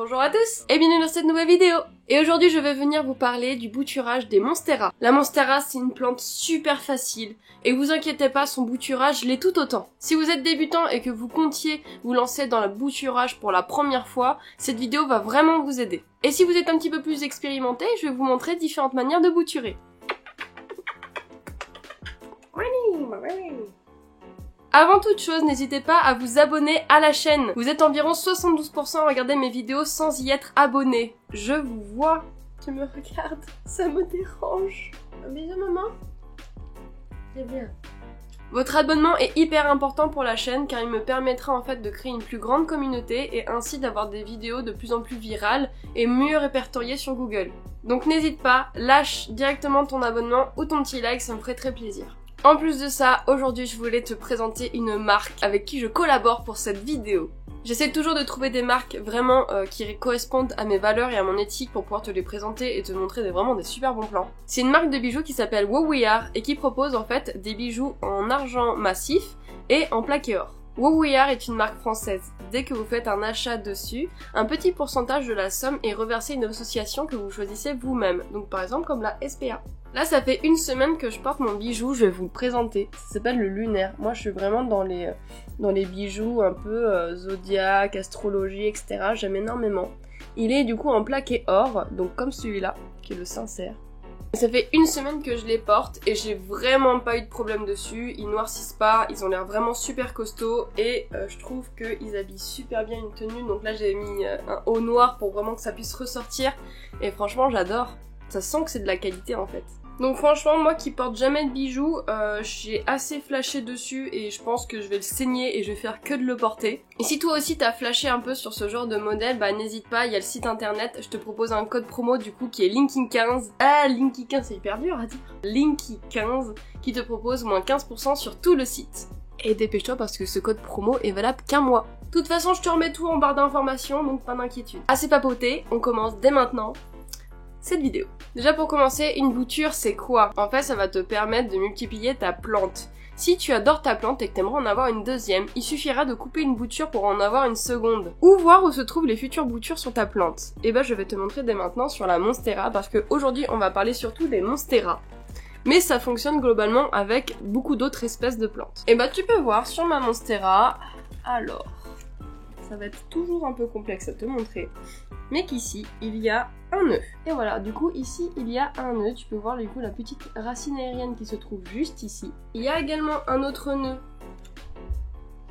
Bonjour à tous et bienvenue dans cette nouvelle vidéo. Et aujourd'hui je vais venir vous parler du bouturage des monsteras. La monstera c'est une plante super facile et vous inquiétez pas, son bouturage l'est tout autant. Si vous êtes débutant et que vous comptiez vous lancer dans le bouturage pour la première fois, cette vidéo va vraiment vous aider. Et si vous êtes un petit peu plus expérimenté, je vais vous montrer différentes manières de bouturer. Avant toute chose, n'hésitez pas à vous abonner à la chaîne. Vous êtes environ 72% à regarder mes vidéos sans y être abonné. Je vous vois. Tu me regardes. Ça me dérange. Un bisou, maman. C'est bien. Votre abonnement est hyper important pour la chaîne car il me permettra en fait de créer une plus grande communauté et ainsi d'avoir des vidéos de plus en plus virales et mieux répertoriées sur Google. Donc n'hésite pas, lâche directement ton abonnement ou ton petit like, ça me ferait très plaisir. En plus de ça, aujourd'hui je voulais te présenter une marque avec qui je collabore pour cette vidéo. J'essaie toujours de trouver des marques vraiment qui correspondent à mes valeurs et à mon éthique pour pouvoir te les présenter et te montrer vraiment des super bons plans. C'est une marque de bijoux qui s'appelle Woweyard et qui propose en fait des bijoux en argent massif et en plaqué or. Woweyard est une marque française. Dès que vous faites un achat dessus, un petit pourcentage de la somme est reversé à une association que vous choisissez vous-même. Donc par exemple comme la SPA. Là ça fait une semaine que je porte mon bijou, je vais vous le présenter. Ça s'appelle le lunaire. Moi je suis vraiment dans les bijoux un peu zodiaque, astrologie, etc. J'aime énormément. Il est du coup en plaqué or, donc comme celui-là, qui est le sincère. Ça fait une semaine que je les porte et j'ai vraiment pas eu de problème dessus, ils noircissent pas, ils ont l'air vraiment super costauds et je trouve qu'ils habillent super bien une tenue, donc là j'ai mis un haut noir pour vraiment que ça puisse ressortir et franchement j'adore, ça sent que c'est de la qualité en fait. Donc franchement moi qui porte jamais de bijoux, j'ai assez flashé dessus et je pense que je vais le saigner et je vais faire que de le porter. Et si toi aussi t'as flashé un peu sur ce genre de modèle, bah n'hésite pas, il y a le site internet, je te propose un code promo du coup qui est Linky15. Ah Linky15 c'est hyper dur à dire. Linky15 qui te propose moins 15% sur tout le site. Et dépêche-toi parce que ce code promo est valable qu'un mois. De toute façon je te remets tout en barre d'informations donc pas d'inquiétude. Assez papoté, on commence dès maintenant cette vidéo. Déjà pour commencer, une bouture c'est quoi? En fait ça va te permettre de multiplier ta plante. Si tu adores ta plante et que t'aimerais en avoir une deuxième, il suffira de couper une bouture pour en avoir une seconde. Ou voir où se trouvent les futures boutures sur ta plante. Et bah je vais te montrer dès maintenant sur la monstera parce qu'aujourd'hui on va parler surtout des monsteras. Mais ça fonctionne globalement avec beaucoup d'autres espèces de plantes. Et bah tu peux voir sur ma monstera, alors, ça va être toujours un peu complexe à te montrer, mais qu'ici il y a un nœud. Et voilà, du coup ici il y a un nœud, tu peux voir du coup la petite racine aérienne qui se trouve juste ici. Il y a également un autre nœud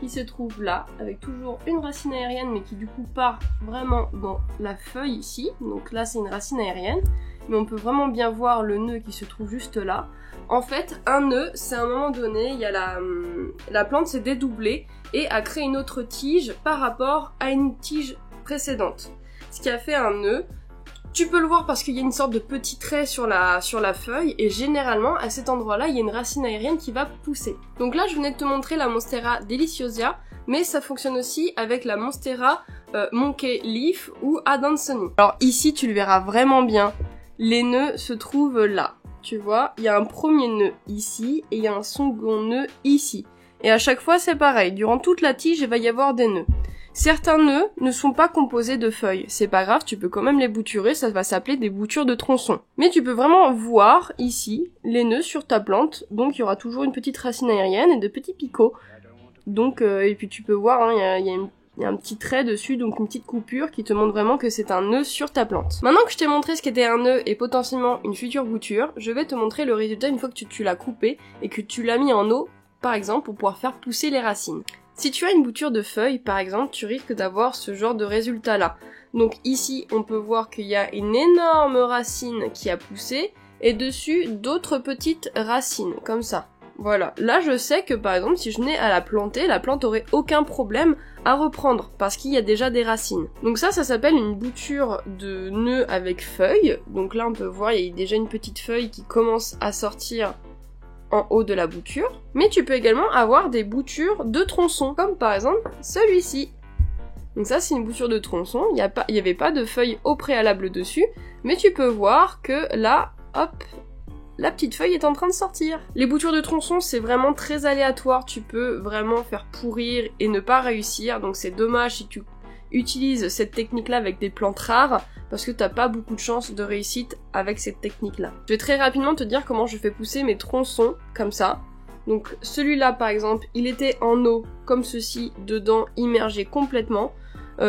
qui se trouve là, avec toujours une racine aérienne mais qui du coup part vraiment dans la feuille ici. Donc là c'est une racine aérienne, mais on peut vraiment bien voir le nœud qui se trouve juste là. En fait, un nœud, c'est à un moment donné, il y a la plante s'est dédoublée et a créé une autre tige par rapport à une tige précédente. Ce qui a fait un nœud. Tu peux le voir parce qu'il y a une sorte de petit trait sur la feuille et généralement à cet endroit-là, il y a une racine aérienne qui va pousser. Donc là, je venais de te montrer la Monstera deliciosa, mais ça fonctionne aussi avec la Monstera Monkey Leaf ou Adansonii. Alors ici, tu le verras vraiment bien. Les nœuds se trouvent là. Tu vois, il y a un premier nœud ici et il y a un second nœud ici. Et à chaque fois, c'est pareil. Durant toute la tige, il va y avoir des nœuds. Certains nœuds ne sont pas composés de feuilles, c'est pas grave, tu peux quand même les bouturer, ça va s'appeler des boutures de tronçons. Mais tu peux vraiment voir ici les nœuds sur ta plante, donc il y aura toujours une petite racine aérienne et de petits picots. Donc et puis tu peux voir, hein, il y a un petit trait dessus, donc une petite coupure qui te montre vraiment que c'est un nœud sur ta plante. Maintenant que je t'ai montré ce qu'était un nœud et potentiellement une future bouture, je vais te montrer le résultat une fois que tu l'as coupé et que tu l'as mis en eau, par exemple, pour pouvoir faire pousser les racines. Si tu as une bouture de feuilles, par exemple, tu risques d'avoir ce genre de résultat-là. Donc ici, on peut voir qu'il y a une énorme racine qui a poussé, et dessus, d'autres petites racines, comme ça. Voilà. Là, je sais que, par exemple, si je venais à la planter, la plante aurait aucun problème à reprendre, parce qu'il y a déjà des racines. Donc ça s'appelle une bouture de nœud avec feuilles. Donc là, on peut voir, il y a déjà une petite feuille qui commence à sortir en haut de la bouture, mais tu peux également avoir des boutures de tronçons, comme par exemple celui-ci. Donc ça c'est une bouture de tronçon, il n'y avait pas de feuilles au préalable dessus, mais tu peux voir que là, hop, la petite feuille est en train de sortir. Les boutures de tronçons c'est vraiment très aléatoire, tu peux vraiment faire pourrir et ne pas réussir, donc c'est dommage si tu utilise cette technique-là avec des plantes rares, parce que t'as pas beaucoup de chances de réussite avec cette technique-là. Je vais très rapidement te dire comment je fais pousser mes tronçons, comme ça. Donc celui-là par exemple, il était en eau, comme ceci, dedans, immergé complètement.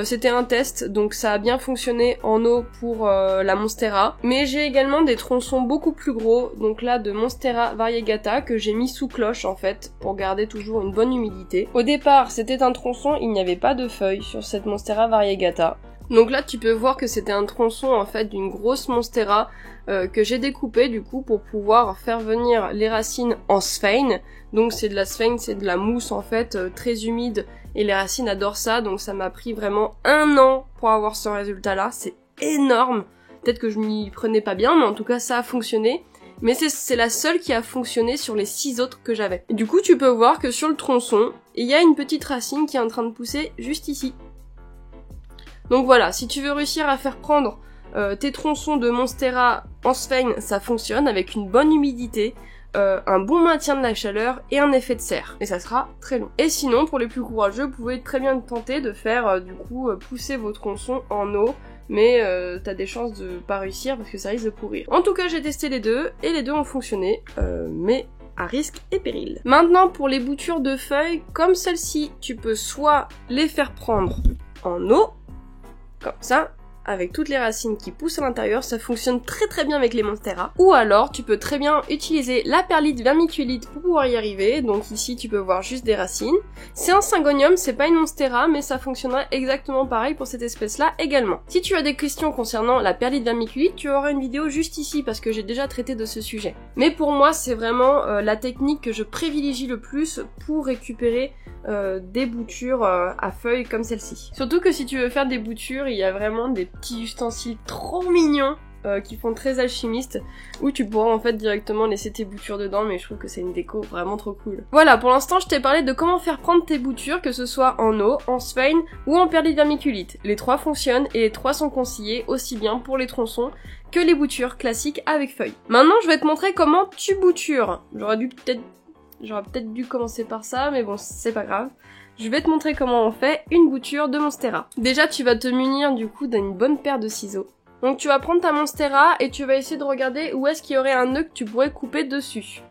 C'était un test, donc ça a bien fonctionné en eau pour la Monstera. Mais j'ai également des tronçons beaucoup plus gros, donc là de Monstera variegata, que j'ai mis sous cloche en fait, pour garder toujours une bonne humidité. Au départ, c'était un tronçon, il n'y avait pas de feuilles sur cette Monstera variegata. Donc là tu peux voir que c'était un tronçon en fait d'une grosse Monstera que j'ai découpé du coup pour pouvoir faire venir les racines en sphène. Donc c'est de la sphène, c'est de la mousse en fait très humide et les racines adorent ça, donc ça m'a pris vraiment 1 an pour avoir ce résultat là, c'est énorme. Peut-être que je m'y prenais pas bien, mais en tout cas ça a fonctionné. Mais c'est la seule qui a fonctionné sur les 6 autres que j'avais. Du coup tu peux voir que sur le tronçon, il y a une petite racine qui est en train de pousser juste ici. Donc voilà, si tu veux réussir à faire prendre tes tronçons de Monstera en sphène, ça fonctionne avec une bonne humidité, un bon maintien de la chaleur et un effet de serre. Et ça sera très long. Et sinon, pour les plus courageux, vous pouvez très bien tenter de faire du coup pousser vos tronçons en eau, mais t'as des chances de pas réussir parce que ça risque de pourrir. En tout cas, j'ai testé les deux et les deux ont fonctionné, mais à risque et péril. Maintenant, pour les boutures de feuilles, comme celle-ci, tu peux soit les faire prendre en eau, comme ça, avec toutes les racines qui poussent à l'intérieur, ça fonctionne très très bien avec les Monstera. Ou alors, tu peux très bien utiliser la perlite vermiculite pour pouvoir y arriver. Donc ici, tu peux voir juste des racines. C'est un Syngonium, c'est pas une Monstera, mais ça fonctionnera exactement pareil pour cette espèce-là également. Si tu as des questions concernant la perlite vermiculite, tu auras une vidéo juste ici, parce que j'ai déjà traité de ce sujet. Mais pour moi, c'est vraiment la technique que je privilégie le plus pour récupérer des boutures à feuilles comme celle-ci. Surtout que si tu veux faire des boutures, il y a vraiment des petits ustensiles trop mignons qui font très alchimiste, où tu pourras en fait directement laisser tes boutures dedans, mais je trouve que c'est une déco vraiment trop cool. Voilà, pour l'instant je t'ai parlé de comment faire prendre tes boutures, que ce soit en eau, en sphène ou en perlite vermiculite. Les 3 fonctionnent et les 3 sont conseillés aussi bien pour les tronçons que les boutures classiques avec feuilles. Maintenant je vais te montrer comment tu boutures. J'aurais peut-être dû commencer par ça, mais bon, c'est pas grave. Je vais te montrer comment on fait une bouture de Monstera. Déjà, tu vas te munir du coup d'une bonne paire de ciseaux. Donc tu vas prendre ta Monstera et tu vas essayer de regarder où est-ce qu'il y aurait un nœud que tu pourrais couper dessus.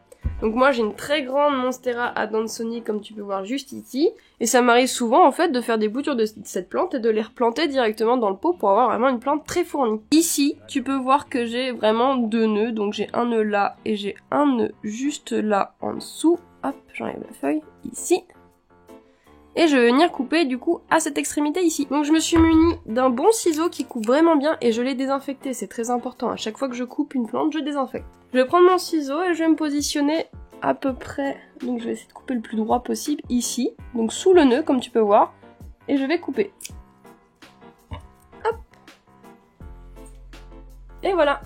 Donc moi j'ai une très grande Monstera Adansonii comme tu peux voir juste ici, et ça m'arrive souvent en fait de faire des boutures de cette plante et de les replanter directement dans le pot pour avoir vraiment une plante très fournie. Ici tu peux voir que j'ai vraiment 2 nœuds, donc j'ai un nœud là et j'ai un nœud juste là en dessous. Hop, j'enlève la feuille, ici. Et je vais venir couper du coup à cette extrémité ici. Donc je me suis munie d'un bon ciseau qui coupe vraiment bien et je l'ai désinfecté, c'est très important. À chaque fois que je coupe une plante, je désinfecte. Je vais prendre mon ciseau et je vais me positionner à peu près, donc je vais essayer de couper le plus droit possible ici, donc sous le nœud comme tu peux voir, et je vais couper. Hop. Et voilà.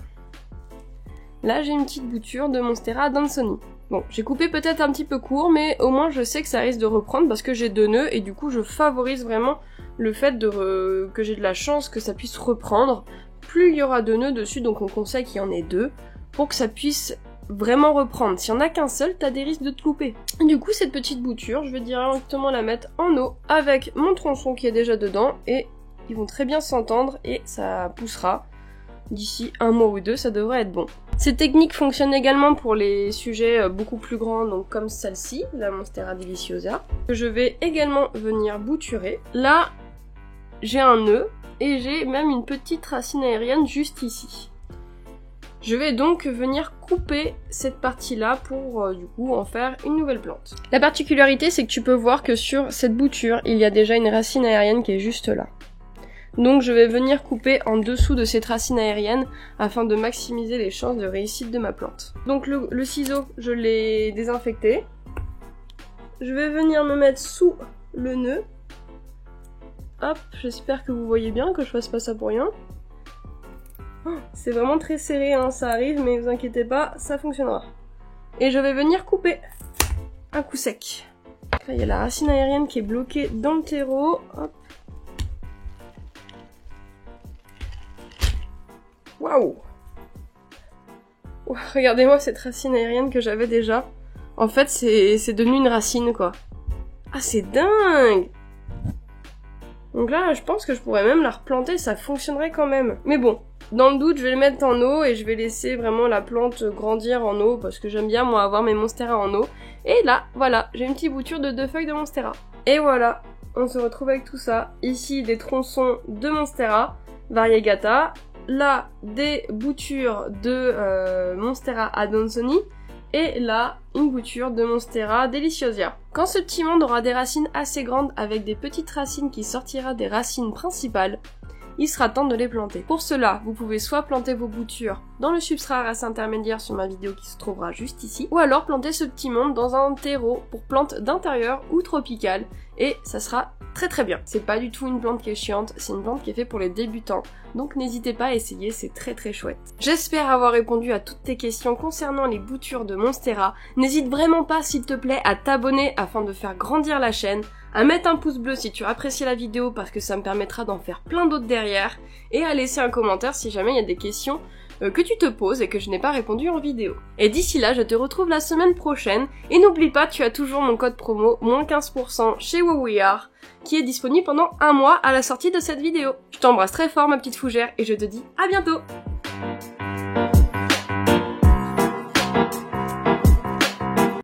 Là j'ai une petite bouture de Monstera Adansonii. Bon, j'ai coupé peut-être un petit peu court, mais au moins je sais que ça risque de reprendre parce que j'ai 2 nœuds et du coup je favorise vraiment le fait que j'ai de la chance que ça puisse reprendre. Plus il y aura 2 nœuds dessus, donc on conseille qu'il y en ait 2 pour que ça puisse vraiment reprendre. S'il y en a qu'un seul, t'as des risques de te louper. Du coup, cette petite bouture, je vais directement la mettre en eau avec mon tronçon qui est déjà dedans et ils vont très bien s'entendre et ça poussera. D'ici 1 mois ou 2, ça devrait être bon. Cette technique fonctionne également pour les sujets beaucoup plus grands, donc comme celle-ci, la Monstera deliciosa, que je vais également venir bouturer. Là, j'ai un nœud et j'ai même une petite racine aérienne juste ici. Je vais donc venir couper cette partie-là pour du coup en faire une nouvelle plante. La particularité, c'est que tu peux voir que sur cette bouture, il y a déjà une racine aérienne qui est juste là. Donc je vais venir couper en dessous de cette racine aérienne afin de maximiser les chances de réussite de ma plante. Donc le ciseau, je l'ai désinfecté. Je vais venir me mettre sous le nœud. Hop, j'espère que vous voyez bien, que je fasse pas ça pour rien. C'est vraiment très serré, hein, ça arrive, mais vous inquiétez pas, ça fonctionnera. Et je vais venir couper un coup sec. Là, il y a la racine aérienne qui est bloquée dans le terreau. Hop. Waouh! Regardez-moi cette racine aérienne que j'avais déjà. En fait, c'est devenu une racine, quoi. Ah, c'est dingue! Donc là, je pense que je pourrais même la replanter, ça fonctionnerait quand même. Mais bon, dans le doute, je vais les mettre en eau et je vais laisser vraiment la plante grandir en eau parce que j'aime bien moi avoir mes monstera en eau. Et là, voilà, j'ai une petite bouture de 2 feuilles de monstera. Et voilà, on se retrouve avec tout ça. Ici, des tronçons de monstera, variegata. Là, des boutures de monstera adansonii. Et là, une bouture de monstera deliciosia. Quand ce petit monde aura des racines assez grandes avec des petites racines qui sortira des racines principales, il sera temps de les planter. Pour cela, vous pouvez soit planter vos boutures dans le substrat race intermédiaire sur ma vidéo qui se trouvera juste ici, ou alors planter ce petit monde dans un terreau pour plantes d'intérieur ou tropicales, et ça sera très bien. C'est pas du tout une plante qui est chiante, c'est une plante qui est faite pour les débutants, donc n'hésitez pas à essayer, c'est très chouette. J'espère avoir répondu à toutes tes questions concernant les boutures de monstera. N'hésite vraiment pas, s'il te plaît, à t'abonner afin de faire grandir la chaîne, à mettre un pouce bleu si tu apprécies la vidéo parce que ça me permettra d'en faire plein d'autres derrière, et à laisser un commentaire si jamais il y a des questions que tu te poses et que je n'ai pas répondu en vidéo. Et d'ici là, je te retrouve la semaine prochaine, et n'oublie pas, tu as toujours mon code promo, moins 15% chez WoWeArt, qui est disponible pendant 1 mois à la sortie de cette vidéo. Je t'embrasse très fort ma petite fougère, et je te dis à bientôt!